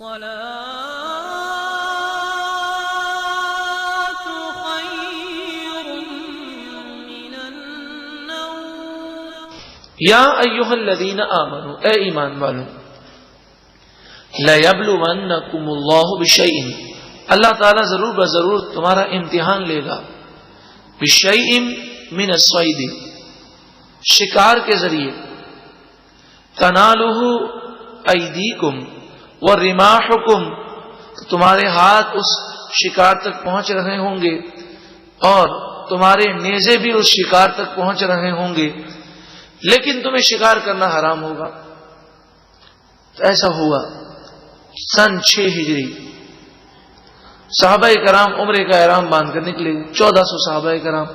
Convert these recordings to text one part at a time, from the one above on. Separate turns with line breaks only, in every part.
الصلاة خير من النوم
یا ایھا الذین آمنوا، اے ایمان والو، لیبلونکم اللہ بشیء، اللہ تعالیٰ ضرور بضرور تمہارا امتحان لے گا، بشیء من الصید، شکار کے ذریعے، تنالہ ایدیکم ورماحکم، تمہارے ہاتھ اس شکار تک پہنچ رہے ہوں گے اور تمہارے نیزے بھی اس شکار تک پہنچ رہے ہوں گے، لیکن تمہیں شکار کرنا حرام ہوگا۔ تو ایسا ہوا سن 6 ہجری، صحابہ کرام عمرے کا احرام باندھ کر نکلے، 1400 صحابہ کرام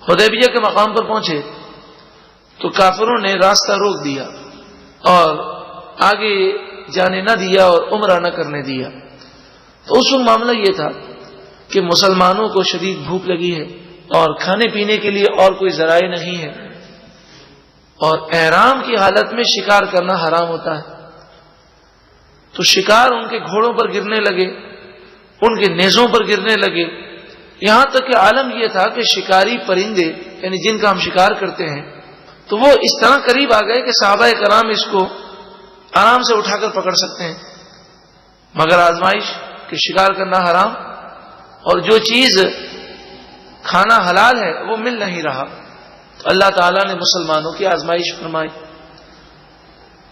حدیبیہ کے مقام پر پہنچے تو کافروں نے راستہ روک دیا اور آگے جانے نہ دیا اور عمرہ نہ کرنے دیا۔ تو اس وقت معاملہ یہ تھا کہ مسلمانوں کو شدید بھوک لگی ہے اور کھانے پینے کے لیے اور کوئی ذرائع نہیں ہے، اور احرام کی حالت میں شکار کرنا حرام ہوتا ہے۔ تو شکار ان کے گھوڑوں پر گرنے لگے، ان کے نیزوں پر گرنے لگے، یہاں تک کہ عالم یہ تھا کہ شکاری پرندے یعنی جن کا ہم شکار کرتے ہیں تو وہ اس طرح قریب آ گئے کہ صحابہ کرام اس کو آرام سے اٹھا کر پکڑ سکتے ہیں، مگر آزمائش کہ شکار کرنا حرام اور جو چیز کھانا حلال ہے وہ مل نہیں رہا، تو اللہ تعالیٰ نے مسلمانوں کی آزمائش فرمائی،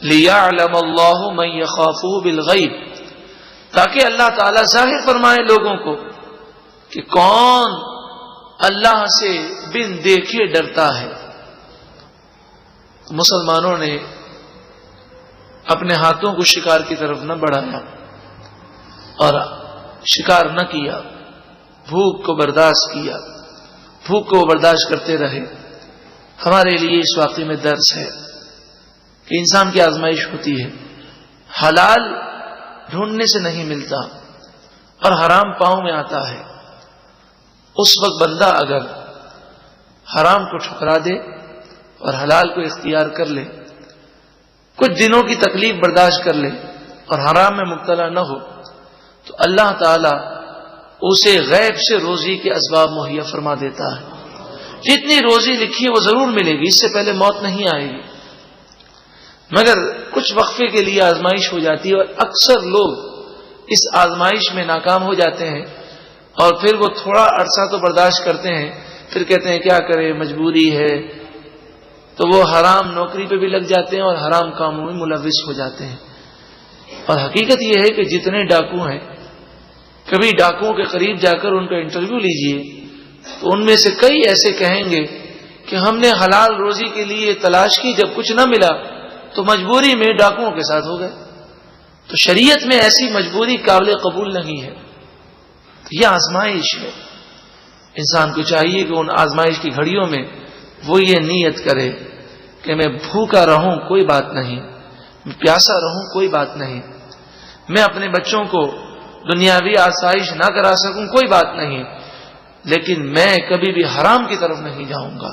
لِيَعْلَمَ اللَّهُ مَن يَخَافُهُ بِالْغَيْبِ، تاکہ اللہ تعالیٰ ظاہر فرمائے لوگوں کو کہ کون اللہ سے بن دیکھے ڈرتا ہے۔ مسلمانوں نے اپنے ہاتھوں کو شکار کی طرف نہ بڑھایا اور شکار نہ کیا، بھوک کو برداشت کیا، بھوک کو برداشت کرتے رہے۔ ہمارے لیے اس واقعے میں درس ہے کہ انسان کی آزمائش ہوتی ہے، حلال ڈھونڈنے سے نہیں ملتا اور حرام پاؤں میں آتا ہے۔ اس وقت بندہ اگر حرام کو ٹھکرا دے اور حلال کو اختیار کر لے، کچھ دنوں کی تکلیف برداشت کر لے اور حرام میں مبتلا نہ ہو، تو اللہ تعالی اسے غیب سے روزی کے اسباب مہیا فرما دیتا ہے۔ جتنی روزی لکھی ہے وہ ضرور ملے گی، اس سے پہلے موت نہیں آئے گی، مگر کچھ وقفے کے لیے آزمائش ہو جاتی ہے اور اکثر لوگ اس آزمائش میں ناکام ہو جاتے ہیں اور پھر وہ تھوڑا عرصہ تو برداشت کرتے ہیں، پھر کہتے ہیں کیا کریں مجبوری ہے، تو وہ حرام نوکری پہ بھی لگ جاتے ہیں اور حرام کاموں میں ملوث ہو جاتے ہیں۔ اور حقیقت یہ ہے کہ جتنے ڈاکو ہیں، کبھی ڈاکوؤں کے قریب جا کر ان کا انٹرویو لیجئے تو ان میں سے کئی ایسے کہیں گے کہ ہم نے حلال روزی کے لیے تلاش کی، جب کچھ نہ ملا تو مجبوری میں ڈاکوؤں کے ساتھ ہو گئے۔ تو شریعت میں ایسی مجبوری قابل قبول نہیں ہے، یہ آزمائش ہے۔ انسان کو چاہیے کہ ان آزمائش کی گھڑیوں میں وہ یہ نیت کرے کہ میں بھوکا رہوں کوئی بات نہیں، میں پیاسا رہوں کوئی بات نہیں، میں اپنے بچوں کو دنیاوی آسائش نہ کرا سکوں کوئی بات نہیں، لیکن میں کبھی بھی حرام کی طرف نہیں جاؤں گا۔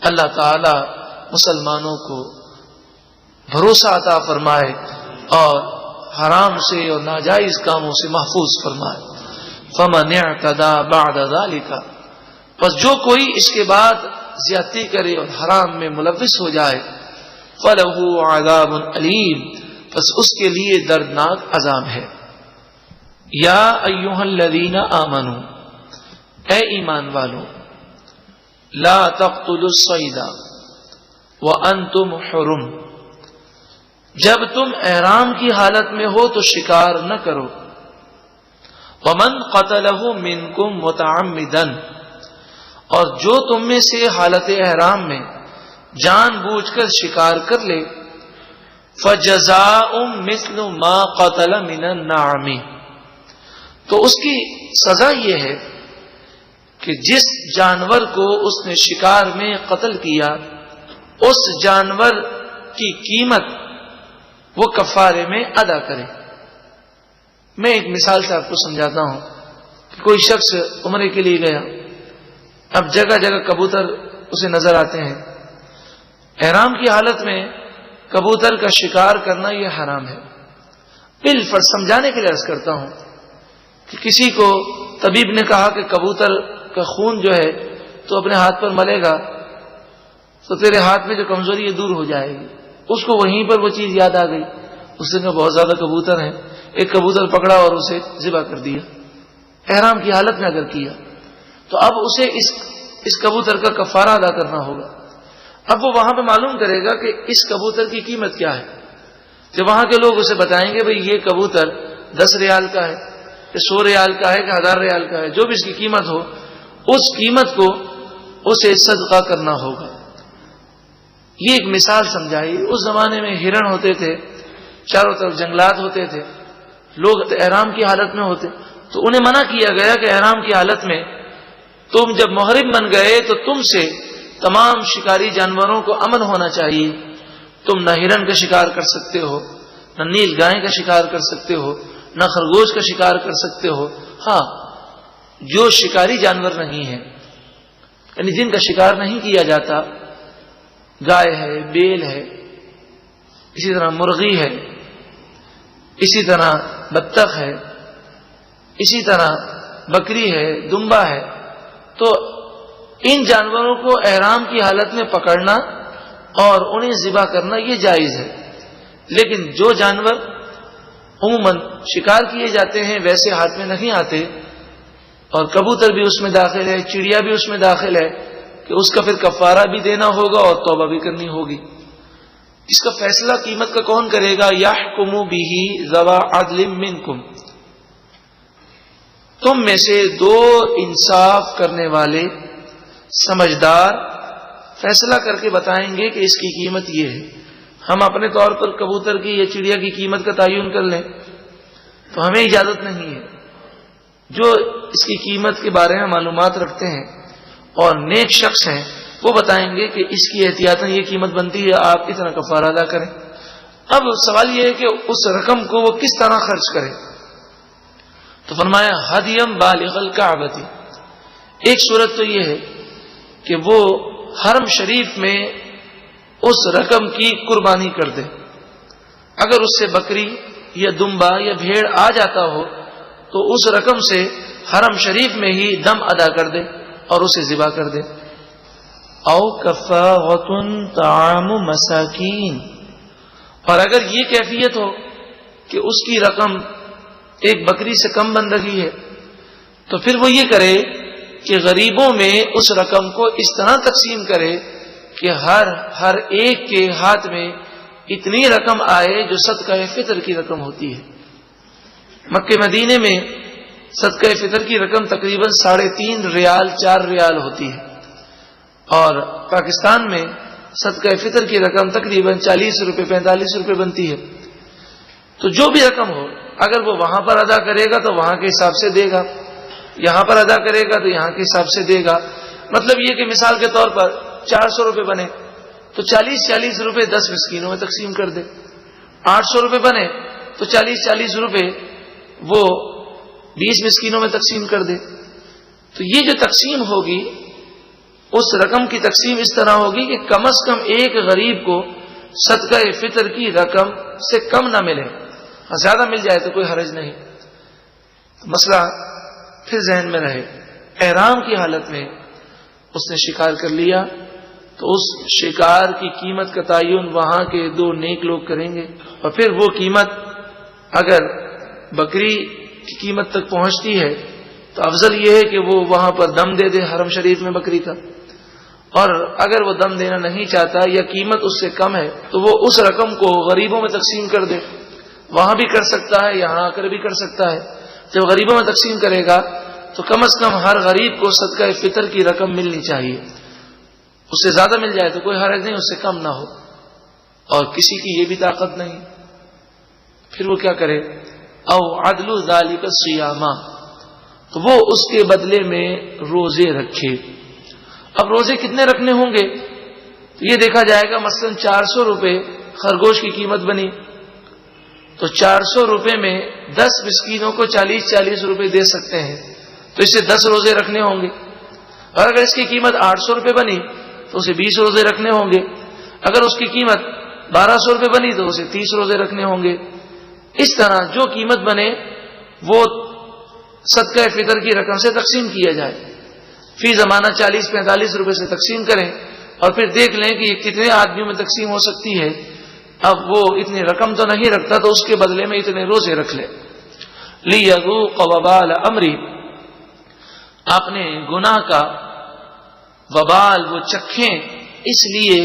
اللہ تعالی مسلمانوں کو بھروسہ عطا فرمائے اور حرام سے اور ناجائز کاموں سے محفوظ فرمائے۔ فَمَنِ اعْتَدَى بَعْدَ ذَلِكَ، پس جو کوئی اس کے بعد زیادتی کرے اور حرام میں ملوث ہو جائے، فَلَهُ عَذَابٌ أَلِيمٌ، پس اس کے لیے دردناک عذاب ہے۔ یا ایھا الذین آمنوا، اے ایمان والو، لا تقتلوا الصید وانتم حرم، جب تم احرام کی حالت میں ہو تو شکار نہ کرو، ومن قتلہ منکم متعمدا، اور جو تم میں سے حالت احرام میں جان بوجھ کر شکار کر لے، فجزاء مثل ما قتل من النعم، تو اس کی سزا یہ ہے کہ جس جانور کو اس نے شکار میں قتل کیا اس جانور کی قیمت وہ کفارے میں ادا کرے۔ میں ایک مثال سے آپ کو سمجھاتا ہوں کہ کوئی شخص عمرے کے لیے گیا، اب جگہ جگہ کبوتر اسے نظر آتے ہیں، احرام کی حالت میں کبوتر کا شکار کرنا یہ حرام ہے، بالفرض سمجھانے کے لیے عرض کرتا ہوں کہ کسی کو طبیب نے کہا کہ کبوتر کا خون جو ہے تو اپنے ہاتھ پر ملے گا تو تیرے ہاتھ میں جو کمزوری ہے دور ہو جائے گی. اس کو وہیں پر وہ چیز یاد آ گئی. اس نے کہا بہت زیادہ کبوتر ہیں, ایک کبوتر پکڑا اور اسے ذبح کر دیا. احرام کی حالت میں اگر کیا تو اب اسے اس کبوتر کا کفارہ ادا کرنا ہوگا. اب وہ وہاں پہ معلوم کرے گا کہ اس کبوتر کی قیمت کیا ہے. جب وہاں کے لوگ اسے بتائیں گے بھئی یہ کبوتر 10 ریال کا ہے کہ 100 ریال کا ہے کہ 1000 ریال کا ہے, جو بھی اس کی قیمت ہو اس قیمت کو اسے صدقہ کرنا ہوگا. یہ ایک مثال سمجھائی. اس زمانے میں ہرن ہوتے تھے, چاروں طرف جنگلات ہوتے تھے, لوگ احرام کی حالت میں ہوتے, تو انہیں منع کیا گیا کہ احرام کی حالت میں تم جب محرم بن گئے تو تم سے تمام شکاری جانوروں کو امن ہونا چاہیے. تم نہ ہرن کا شکار کر سکتے ہو, نہ نیل گائے کا شکار کر سکتے ہو, نہ خرگوش کا شکار کر سکتے ہو. ہاں, جو شکاری جانور نہیں ہیں یعنی جن کا شکار نہیں کیا جاتا, گائے ہے, بیل ہے, اسی طرح مرغی ہے, اسی طرح بطخ ہے, اسی طرح بکری ہے, دمبا ہے, تو ان جانوروں کو احرام کی حالت میں پکڑنا اور انہیں ذبح کرنا یہ جائز ہے. لیکن جو جانور عموماً شکار کیے جاتے ہیں ویسے ہاتھ میں نہیں آتے, اور کبوتر بھی اس میں داخل ہے, چڑیا بھی اس میں داخل ہے, کہ اس کا پھر کفارہ بھی دینا ہوگا اور توبہ بھی کرنی ہوگی. اس کا فیصلہ قیمت کا کون کرے گا؟ یحکم بہ ذوی عدل منکم, تم میں سے 2 انصاف کرنے والے سمجھدار فیصلہ کر کے بتائیں گے کہ اس کی قیمت یہ ہے. ہم اپنے طور پر کبوتر کی یا چڑیا کی قیمت کا تعین کر لیں تو ہمیں اجازت نہیں ہے. جو اس کی قیمت کے بارے میں معلومات رکھتے ہیں اور نیک شخص ہیں وہ بتائیں گے کہ اس کی احتیاطاً یہ قیمت بنتی ہے, آپ اتنا کفارہ ادا کریں. اب سوال یہ ہے کہ اس رقم کو وہ کس طرح خرچ کرے. تو فرمایا ہدیم بالغ الکعبۃ, ایک صورت تو یہ ہے کہ وہ حرم شریف میں اس رقم کی قربانی کر دے. اگر اس سے بکری یا دمبا یا بھیڑ آ جاتا ہو تو اس رقم سے حرم شریف میں ہی دم ادا کر دے اور اسے ذبح کر دے. او کفارۃ طعام مساکین, اور اگر یہ کیفیت ہو کہ اس کی رقم ایک بکری سے کم بن رہی ہے تو پھر وہ یہ کرے کہ غریبوں میں اس رقم کو اس طرح تقسیم کرے کہ ہر ایک کے ہاتھ میں اتنی رقم آئے جو صدقہ فطر کی رقم ہوتی ہے. مکہ مدینے میں صدقہ فطر کی رقم تقریباً 3.5 ریال 4 ریال ہوتی ہے, اور پاکستان میں صدقہ فطر کی رقم تقریباً 40 روپے 45 روپے بنتی ہے. تو جو بھی رقم ہو اگر وہ وہاں پر ادا کرے گا تو وہاں کے حساب سے دے گا, یہاں پر ادا کرے گا تو یہاں کے حساب سے دے گا. مطلب یہ کہ مثال کے طور پر 400 روپے بنے تو 40 روپے 10 مسکینوں میں تقسیم کر دے. 800 روپے بنے تو 40 روپے وہ 20 مسکینوں میں تقسیم کر دے. تو یہ جو تقسیم ہوگی اس رقم کی تقسیم اس طرح ہوگی کہ کم از کم ایک غریب کو صدقہ فطر کی رقم سے کم نہ ملے, زیادہ مل جائے تو کوئی حرج نہیں. مسئلہ پھر ذہن میں رہے, احرام کی حالت میں اس نے شکار کر لیا تو اس شکار کی قیمت کا تعین وہاں کے 2 نیک لوگ کریں گے, اور پھر وہ قیمت اگر بکری کی قیمت تک پہنچتی ہے تو افضل یہ ہے کہ وہ وہاں پر دم دے دے حرم شریف میں بکری کا, اور اگر وہ دم دینا نہیں چاہتا یا قیمت اس سے کم ہے تو وہ اس رقم کو غریبوں میں تقسیم کر دے. وہاں بھی کر سکتا ہے, یہاں آ کر بھی کر سکتا ہے. جب غریبوں میں تقسیم کرے گا تو کم از کم ہر غریب کو صدقہ فطر کی رقم ملنی چاہیے. اس سے زیادہ مل جائے تو کوئی حرج نہیں, اس سے کم نہ ہو, اور کسی کی یہ بھی طاقت نہیں. پھر وہ کیا کرے؟ او عدل ذالک الصیام, تو وہ اس کے بدلے میں روزے رکھے. اب روزے کتنے رکھنے ہوں گے تو یہ دیکھا جائے گا. مثلا 400 روپے خرگوش کی قیمت بنی تو 400 روپے میں 10 مسکینوں کو 40 روپے دے سکتے ہیں, تو اس سے 10 روزے رکھنے ہوں گے. اور اگر اس کی قیمت 800 روپے بنی تو اسے 20 روزے رکھنے ہوں گے. اگر اس کی قیمت 1200 روپے بنی تو اسے 30 روزے رکھنے ہوں گے. اس طرح جو قیمت بنے وہ صدقہ فطر کی رقم سے تقسیم کیا جائے. فی زمانہ 40-45 روپے سے تقسیم کریں اور پھر دیکھ لیں کہ یہ کتنے آدمیوں میں تقسیم ہو سکتی ہے. اب وہ اتنی رقم تو نہیں رکھتا تو اس کے بدلے میں اتنے روزے رکھ لے. لیذوق وبال امری، اپنے گناہ کا وبال وہ چکھیں، اس لیے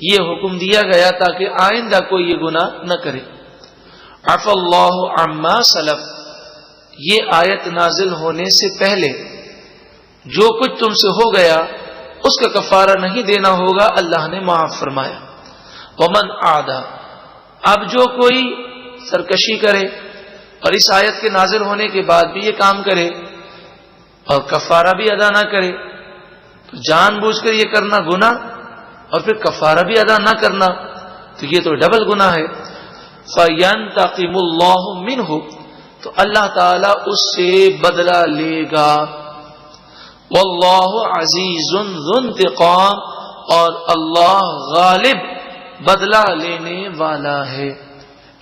یہ حکم دیا گیا تاکہ آئندہ کوئی یہ گناہ نہ کرے. عفا اللہ عما سلف، یہ آیت نازل ہونے سے پہلے جو کچھ تم سے ہو گیا اس کا کفارہ نہیں دینا ہوگا، اللہ نے معاف فرمایا. ومن عادا، اب جو کوئی سرکشی کرے اور اس آیت کے نازل ہونے کے بعد بھی یہ کام کرے اور کفارہ بھی ادا نہ کرے، تو جان بوجھ کر یہ کرنا گناہ اور پھر کفارہ بھی ادا نہ کرنا تو یہ تو ڈبل گناہ ہے. فَيَنْتَقِمُ اللَّهُ مِنْهُ، تو اللہ تعالیٰ اس سے بدلہ لے گا. وَاللَّهُ عَزِيزٌ ذُو انتقام، اور اللہ غالب بدلہ لینے والا ہے،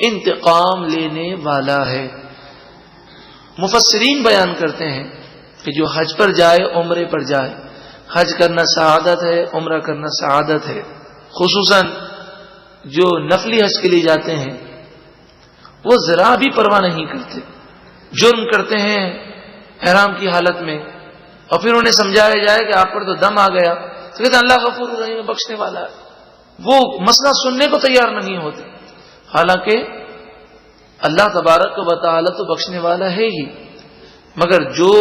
انتقام لینے والا ہے. مفسرین بیان کرتے ہیں کہ جو حج پر جائے، عمرے پر جائے، حج کرنا سعادت ہے، عمرہ کرنا سعادت ہے. خصوصاً جو نفلی حج کے لیے جاتے ہیں وہ ذرا بھی پرواہ نہیں کرتے، جرم کرتے ہیں احرام کی حالت میں اور پھر انہیں سمجھایا جائے کہ آپ پر تو دم آ گیا تو کہتے ہیں اللہ غفور رحیم، بخشنے والا ہے. وہ مسئلہ سننے کو تیار نہیں ہوتے، حالانکہ اللہ تبارک و تعالی تو بخشنے والا ہے ہی، مگر جو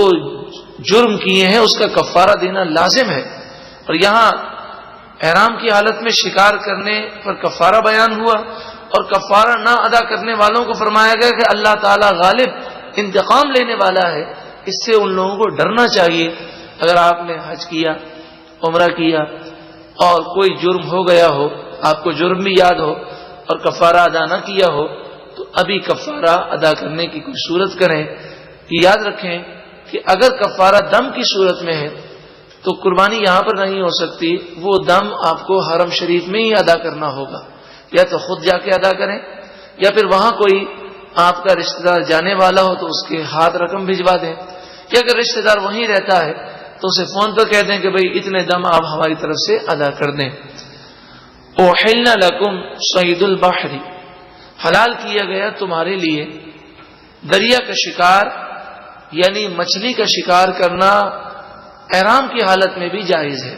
جرم کیے ہیں اس کا کفارہ دینا لازم ہے. اور یہاں احرام کی حالت میں شکار کرنے پر کفارہ بیان ہوا اور کفارہ نہ ادا کرنے والوں کو فرمایا گیا کہ اللہ تعالی غالب انتقام لینے والا ہے. اس سے ان لوگوں کو ڈرنا چاہیے. اگر آپ نے حج کیا، عمرہ کیا اور کوئی جرم ہو گیا ہو، آپ کو جرم بھی یاد ہو اور کفارہ ادا نہ کیا ہو تو ابھی کفارہ ادا کرنے کی کوئی صورت کریں. یاد رکھیں کہ اگر کفارہ دم کی صورت میں ہے تو قربانی یہاں پر نہیں ہو سکتی، وہ دم آپ کو حرم شریف میں ہی ادا کرنا ہوگا. یا تو خود جا کے ادا کریں یا پھر وہاں کوئی آپ کا رشتہ دار جانے والا ہو تو اس کے ہاتھ رقم بھجوا دیں، یا اگر رشتہ دار وہیں رہتا ہے تو اسے فون پر کہہ دیں کہ بھئی اتنے دم آپ ہماری طرف سے ادا کر دیں. احل لکم صید البحر، حلال کیا گیا تمہارے لیے دریا کا شکار، یعنی مچھلی کا شکار کرنا احرام کی حالت میں بھی جائز ہے.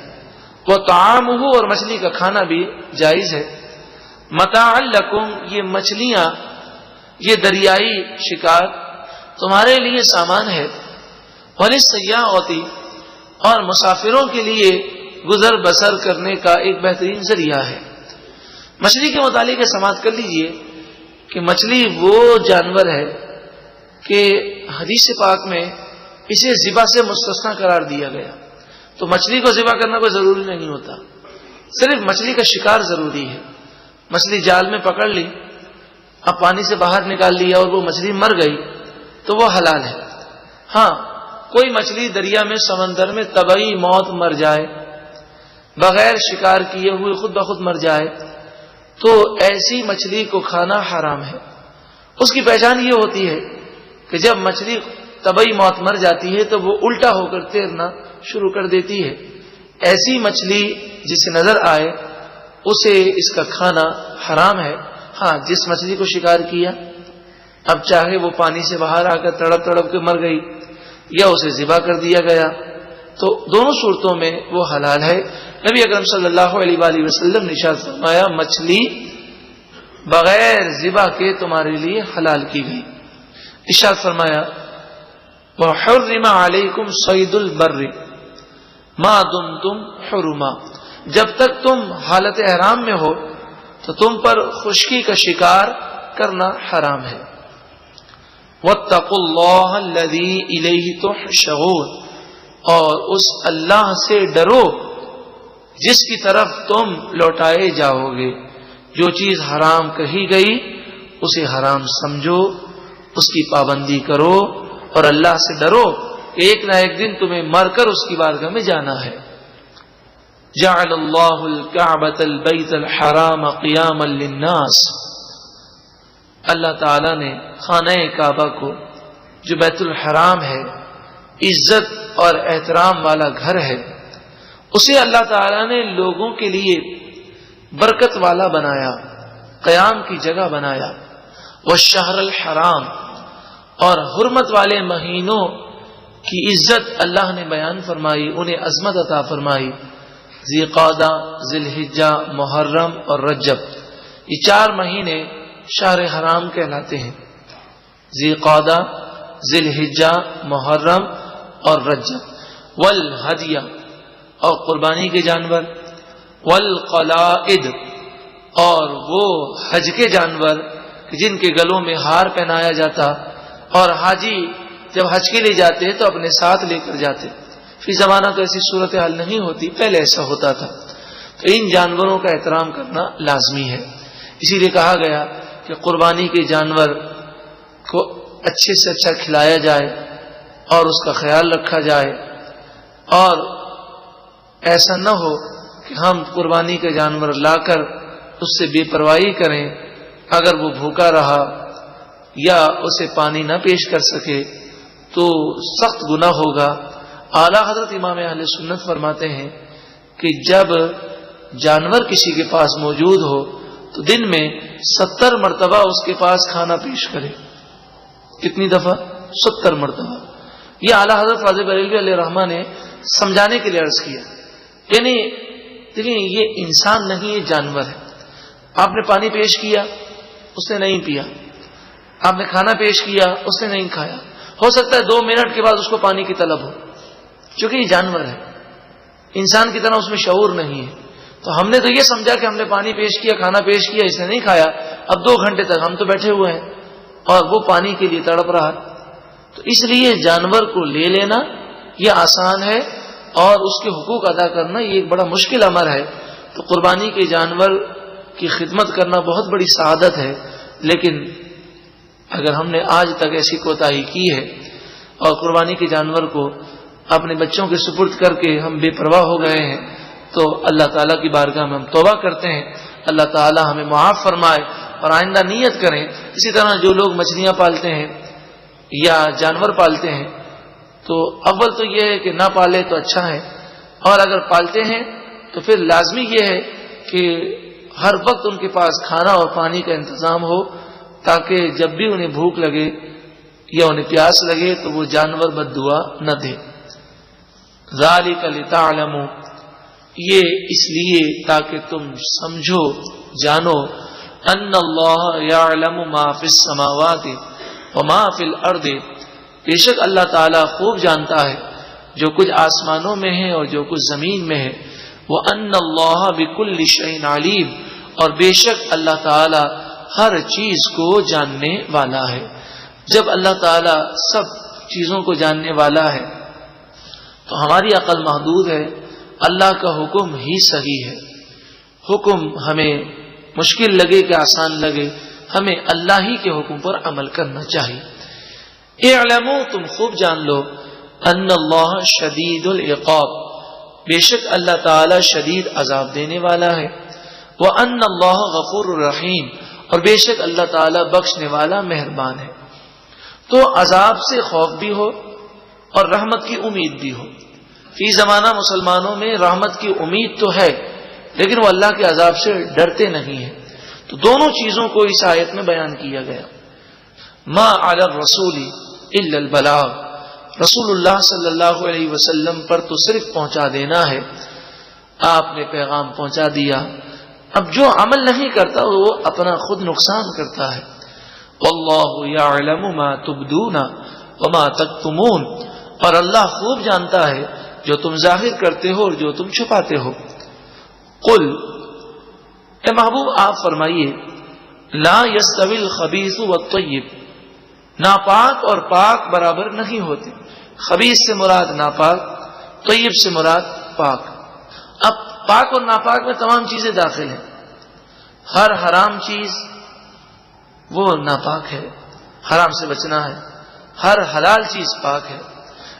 وطعامہ، اور مچھلی کا کھانا بھی جائز ہے. متاعا لکم، یہ مچھلیاں، یہ دریائی شکار تمہارے لیے سامان ہے. وللسیاحۃ، اور مسافروں کے لیے گزر بسر کرنے کا ایک بہترین ذریعہ ہے. مچھلی کے متعلق سماعت کر لیجئے کہ مچھلی وہ جانور ہے کہ حدیث پاک میں اسے ذبح سے مستثنا قرار دیا گیا. تو مچھلی کو ذبح کرنا کوئی ضروری نہیں ہوتا، صرف مچھلی کا شکار ضروری ہے. مچھلی جال میں پکڑ لی، اب پانی سے باہر نکال لیا اور وہ مچھلی مر گئی تو وہ حلال ہے. ہاں، کوئی مچھلی دریا میں، سمندر میں طبعی موت مر جائے، بغیر شکار کیے ہوئے خود بخود مر جائے تو ایسی مچھلی کو کھانا حرام ہے. اس کی پہچان یہ ہوتی ہے کہ جب مچھلی طبعی موت مر جاتی ہے تو وہ الٹا ہو کر تیرنا شروع کر دیتی ہے. ایسی مچھلی جسے نظر آئے اسے اس کا کھانا حرام ہے. ہاں، جس مچھلی کو شکار کیا، اب چاہے وہ پانی سے باہر آ کر تڑپ تڑپ کے مر گئی یا اسے ذبح کر دیا گیا، تو دونوں صورتوں میں وہ حلال ہے. نبی اکرم صلی اللہ علیہ وآلہ وسلم نے ارشاد فرمایا مچھلی بغیر ذبح کے تمہارے لیے حلال کی گئی. ارشاد فرمایا وحرم علیکم صید البر ما دمتم حرما، جب تک تم حالت احرام میں ہو تو تم پر خشکی کا شکار کرنا حرام ہے. واتقوا اللہ الذی الیہ تحشرون، اور اس اللہ سے ڈرو جس کی طرف تم لوٹائے جاؤ گے. جو چیز حرام کہی گئی اسے حرام سمجھو، اس کی پابندی کرو اور اللہ سے ڈرو کہ ایک نہ ایک دن تمہیں مر کر اس کی بارگاہ میں جانا ہے. جعل اللہ الکعبۃ البیت الحرام قیاما للناس، اللہ تعالی نے خانہ کعبہ کو، جو بیت الحرام ہے، عزت اور احترام والا گھر ہے، اسے اللہ تعالی نے لوگوں کے لیے برکت والا بنایا، قیام کی جگہ بنایا۔ والشہر الحرام، اور حرمت والے مہینوں کی عزت اللہ نے بیان فرمائی، انہیں عظمت عطا فرمائی۔ ذی قعدہ، ذی الحجہ، محرم اور رجب، یہ 4 مہینے شہر حرام کہلاتے ہیں۔ ذی قعدہ، ذی الحجہ، محرم اور رجب۔ والہدیہ، اور قربانی کے جانور۔ والقلائد، اور وہ حج کے جانور جن کے گلوں میں ہار پہنایا جاتا، اور حاجی جب حج کے لیے جاتے تو اپنے ساتھ لے کر جاتے۔ فی زمانہ تو ایسی صورتحال نہیں ہوتی، پہلے ایسا ہوتا تھا۔ تو ان جانوروں کا احترام کرنا لازمی ہے، اسی لیے کہا گیا کہ قربانی کے جانور کو اچھے سے اچھا کھلایا جائے اور اس کا خیال رکھا جائے، اور ایسا نہ ہو کہ ہم قربانی کا جانور لا کر اس سے بے پرواہی کریں، اگر وہ بھوکا رہا یا اسے پانی نہ پیش کر سکے تو سخت گناہ ہوگا۔ اعلیٰ حضرت امام اہل سنت فرماتے ہیں کہ جب جانور کسی کے پاس موجود ہو تو دن میں 70 مرتبہ اس کے پاس کھانا پیش کرے۔ کتنی دفعہ؟ 70 مرتبہ۔ یہ اعلیٰ حضرت فاضل بریلوی علیہ رحمہ نے سمجھانے کے لیے عرض کیا، یعنی دیکھیں یہ انسان نہیں، یہ جانور ہے۔ آپ نے پانی پیش کیا، اس نے نہیں پیا، آپ نے کھانا پیش کیا، اس نے نہیں کھایا، ہو سکتا ہے 2 منٹ کے بعد اس کو پانی کی طلب ہو، چونکہ یہ جانور ہے، انسان کی طرح اس میں شعور نہیں ہے۔ تو ہم نے تو یہ سمجھا کہ ہم نے پانی پیش کیا، کھانا پیش کیا، اس نے نہیں کھایا، اب 2 گھنٹے تک ہم تو بیٹھے ہوئے ہیں اور وہ پانی کے لیے تڑپ رہا ہے۔ تو اس لیے جانور کو لے لینا یہ آسان ہے، اور اس کے حقوق ادا کرنا یہ ایک بڑا مشکل امر ہے۔ تو قربانی کے جانور کی خدمت کرنا بہت بڑی سعادت ہے، لیکن اگر ہم نے آج تک ایسی کوتاہی کی ہے اور قربانی کے جانور کو اپنے بچوں کے سپرد کر کے ہم بے پرواہ ہو گئے ہیں، تو اللہ تعالیٰ کی بارگاہ میں ہم توبہ کرتے ہیں، اللہ تعالیٰ ہمیں معاف فرمائے اور آئندہ نیت کریں۔ اسی طرح جو لوگ مچھلیاں پالتے ہیں یا جانور پالتے ہیں، تو اول تو یہ ہے کہ نہ پالے تو اچھا ہے، اور اگر پالتے ہیں تو پھر لازمی یہ ہے کہ ہر وقت ان کے پاس کھانا اور پانی کا انتظام ہو، تاکہ جب بھی انہیں بھوک لگے یا انہیں پیاس لگے تو وہ جانور بد دعا نہ دے۔ ذالک لتعلموا، یہ اس لیے تاکہ تم سمجھو، جانو، ان اللہ یعلم ما فی السماوات وما فی الارض، بے شک اللہ تعالیٰ خوب جانتا ہے جو کچھ آسمانوں میں ہے اور جو کچھ زمین میں ہے۔ وَأَنَّ اللَّهَ بِكُلِّ شَيْءٍ عَلِيمٌ، اور بے شک اللہ تعالیٰ ہر چیز کو جاننے والا ہے۔ جب اللہ تعالیٰ سب چیزوں کو جاننے والا ہے تو ہماری عقل محدود ہے، اللہ کا حکم ہی صحیح ہے۔ حکم ہمیں مشکل لگے کہ آسان لگے، ہمیں اللہ ہی کے حکم پر عمل کرنا چاہیے۔ اعلموا، تم خوب جان لو، ان اللہ شدید العقاب، بے شک اللہ تعالی شدید عذاب دینے والا ہے۔ وان اللہ غفور الرحیم، اور بے شک اللہ تعالی بخشنے والا مہربان ہے۔ تو عذاب سے خوف بھی ہو اور رحمت کی امید بھی ہو۔ فی زمانہ مسلمانوں میں رحمت کی امید تو ہے، لیکن وہ اللہ کے عذاب سے ڈرتے نہیں ہیں۔ تو دونوں چیزوں کو اس آیت میں بیان کیا گیا۔ ما علی الرسول الا البلاغ، رسول اللہ صلی اللہ علیہ وسلم پر تو صرف پہنچا دینا ہے، آپ نے پیغام پہنچا دیا۔ اب جو عمل نہیں کرتا وہ اپنا خود نقصان کرتا ہے۔ واللہ یعلم ما تبدون وما تکتمون، اور اللہ خوب جانتا ہے جو تم ظاہر کرتے ہو اور جو تم چھپاتے ہو۔ قل، اے محبوب آپ فرمائیے، لا یستوی الخبیث والطیب، ناپاک اور پاک برابر نہیں ہوتے۔ خبیث سے مراد ناپاک، طیب سے مراد پاک۔ اب پاک اور ناپاک میں تمام چیزیں داخل ہیں۔ ہر حرام چیز وہ ناپاک ہے، حرام سے بچنا ہے۔ ہر حلال چیز پاک ہے۔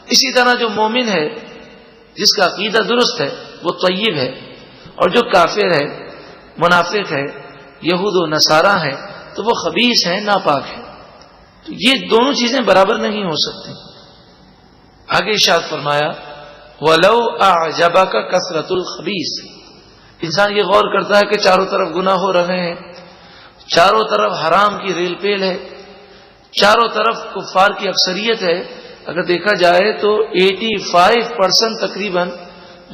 اسی طرح جو مومن ہے، جس کا عقیدہ درست ہے، وہ طیب ہے، اور جو کافر ہے، منافق ہے، یہود و نصارہ ہے، تو وہ خبیث ہے، ناپاک ہے. تو یہ دونوں چیزیں برابر نہیں ہو سکتی. آگے ارشاد فرمایا وَلَوْ أَعْجَبَكَ كَثْرَةُ الْخَبِيثِ. انسان یہ غور کرتا ہے کہ چاروں طرف گناہ ہو رہے ہیں، چاروں طرف حرام کی ریل پیل ہے، چاروں طرف کفار کی اکثریت ہے. اگر دیکھا جائے تو 85% تقریباً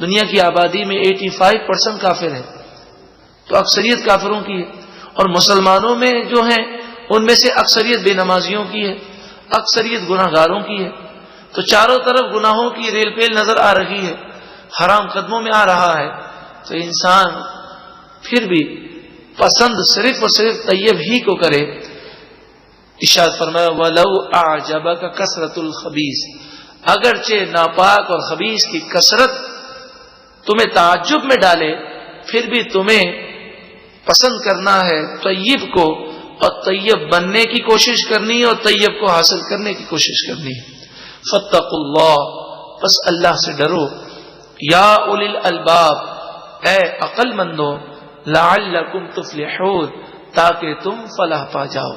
دنیا کی آبادی میں 85% کافر ہے، تو اکثریت کافروں کی ہے. اور مسلمانوں میں جو ہیں ان میں سے اکثریت بے نمازیوں کی ہے، اکثریت گناہ گاروں کی ہے. تو چاروں طرف گناہوں کی ریل پیل نظر آ رہی ہے، حرام قدموں میں آ رہا ہے. تو انسان پھر بھی پسند صرف اور صرف طیب ہی کو کرے. ارشاد فرمایا وَلَوْ أَعْجَبَكَ كَثْرَةُ الْخَبِيثِ. اگرچہ ناپاک اور خبیث کی کثرت تمہیں تعجب میں ڈالے، پھر بھی تمہیں پسند کرنا ہے طیب کو، اور طیب بننے کی کوشش کرنی ہے، اور طیب کو حاصل کرنے کی کوشش کرنی ہے. فَاتَّقُوا اللَّهَ. بس اللہ سے ڈرو. یا اولی الالباب. اے عقل مندو. لعلکم تفلحون. تاکہ تم فلاح پا جاؤ.